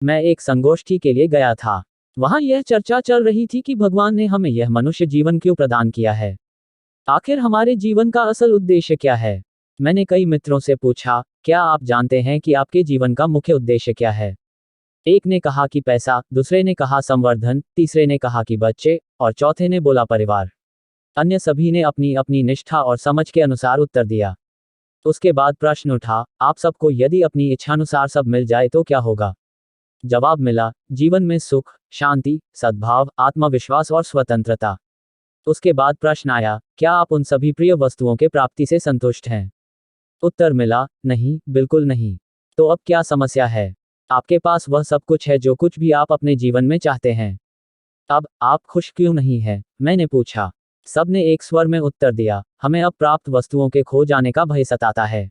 मैं एक संगोष्ठी के लिए गया था। वहां यह चर्चा चल रही थी कि भगवान ने हमें यह मनुष्य जीवन क्यों प्रदान किया है। आखिर हमारे जीवन का असल उद्देश्य क्या है? मैंने कई मित्रों से पूछा, क्या आप जानते हैं कि आपके जीवन का मुख्य उद्देश्य क्या है? एक ने कहा कि पैसा, दूसरे ने कहा संवर्धन, तीसरे ने कहा कि बच्चे, और चौथे ने बोला परिवार। अन्य सभी ने अपनी अपनी निष्ठा और समझ के अनुसार उत्तर दिया। उसके बाद प्रश्न उठा, आप सबको यदि अपनी इच्छानुसार सब मिल जाए तो क्या होगा? जवाब मिला, जीवन में सुख, शांति, सद्भाव, आत्मविश्वास और स्वतंत्रता। उसके बाद प्रश्न आया, क्या आप उन सभी प्रिय वस्तुओं के प्राप्ति से संतुष्ट हैं? उत्तर मिला, नहीं, बिल्कुल नहीं। तो अब क्या समस्या है? आपके पास वह सब कुछ है जो कुछ भी आप अपने जीवन में चाहते हैं। अब आप खुश क्यों नहीं हैं? मैंने पूछा। सबने एक स्वर में उत्तर दिया, हमें अब प्राप्त वस्तुओं के खो जाने का भय सताता है।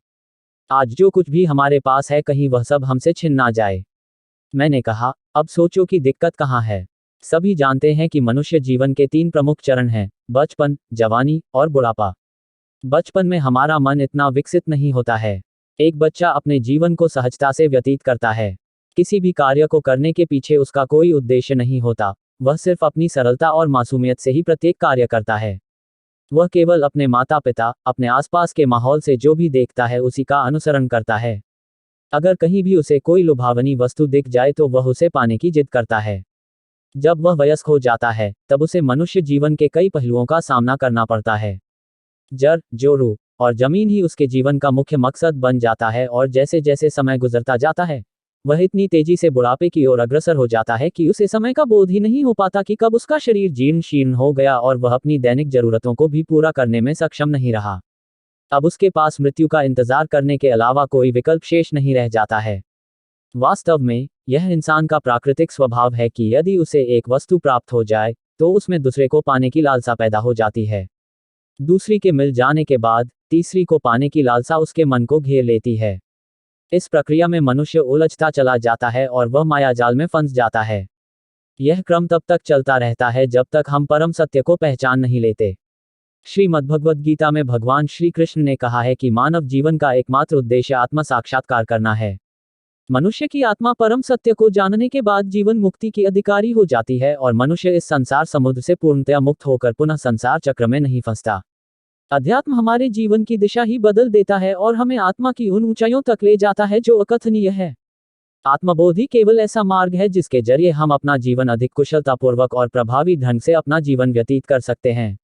आज जो कुछ भी हमारे पास है, कहीं वह सब हमसे छिन ना जाए। मैंने कहा, अब सोचो कि दिक्कत कहाँ है। सभी जानते हैं कि मनुष्य जीवन के 3 प्रमुख चरण हैं, बचपन, जवानी और बुढ़ापा। बचपन में हमारा मन इतना विकसित नहीं होता है। एक बच्चा अपने जीवन को सहजता से व्यतीत करता है। किसी भी कार्य को करने के पीछे उसका कोई उद्देश्य नहीं होता, वह सिर्फ अपनी सरलता और मासूमियत से ही प्रत्येक कार्य करता है। वह केवल अपने माता पिता, अपने आसपास के माहौल से जो भी देखता है उसी का अनुसरण करता है। अगर कहीं भी उसे कोई लुभावनी वस्तु दिख जाए तो वह उसे पाने की जिद करता है। जब वह वयस्क हो जाता है, तब उसे मनुष्य जीवन के कई पहलुओं का सामना करना पड़ता है। जड़, जोरू और जमीन ही उसके जीवन का मुख्य मकसद बन जाता है, और जैसे जैसे समय गुजरता जाता है, वह इतनी तेजी से बुढ़ापे की ओर अग्रसर हो जाता है कि उसे समय का बोध ही नहीं हो पाता कि कब उसका शरीर जीर्ण शीर्ण हो गया और वह अपनी दैनिक जरूरतों को भी पूरा करने में सक्षम नहीं रहा। अब उसके पास मृत्यु का इंतजार करने के अलावा कोई विकल्प शेष नहीं रह जाता है। वास्तव में, यह इंसान का प्राकृतिक स्वभाव है कि यदि उसे एक वस्तु प्राप्त हो जाए, तो उसमें दूसरे को पाने की लालसा पैदा हो जाती है। दूसरी के मिल जाने के बाद, तीसरी को पाने की लालसा उसके मन को घेर लेती है। इस प्रक्रिया में मनुष्य उलझता चला जाता है और वह मायाजाल में फंस जाता है। यह क्रम तब तक चलता रहता है जब तक हम परम सत्य को पहचान नहीं लेते। श्रीमद्भगवद गीता में भगवान श्री कृष्ण ने कहा है कि मानव जीवन का एकमात्र उद्देश्य आत्म साक्षात्कार करना है। मनुष्य की आत्मा परम सत्य को जानने के बाद जीवन मुक्ति की अधिकारी हो जाती है और मनुष्य इस संसार समुद्र से पूर्णतया मुक्त होकर पुनः संसार चक्र में नहीं फंसता। अध्यात्म हमारे जीवन की दिशा ही बदल देता है और हमें आत्मा की उन ऊंचाइयों तक ले जाता है जो अकथनीय है। आत्मबोध ही केवल ऐसा मार्ग है जिसके जरिए हम अपना जीवन अधिक कुशलतापूर्वक और प्रभावी ढंग से अपना जीवन व्यतीत कर सकते हैं।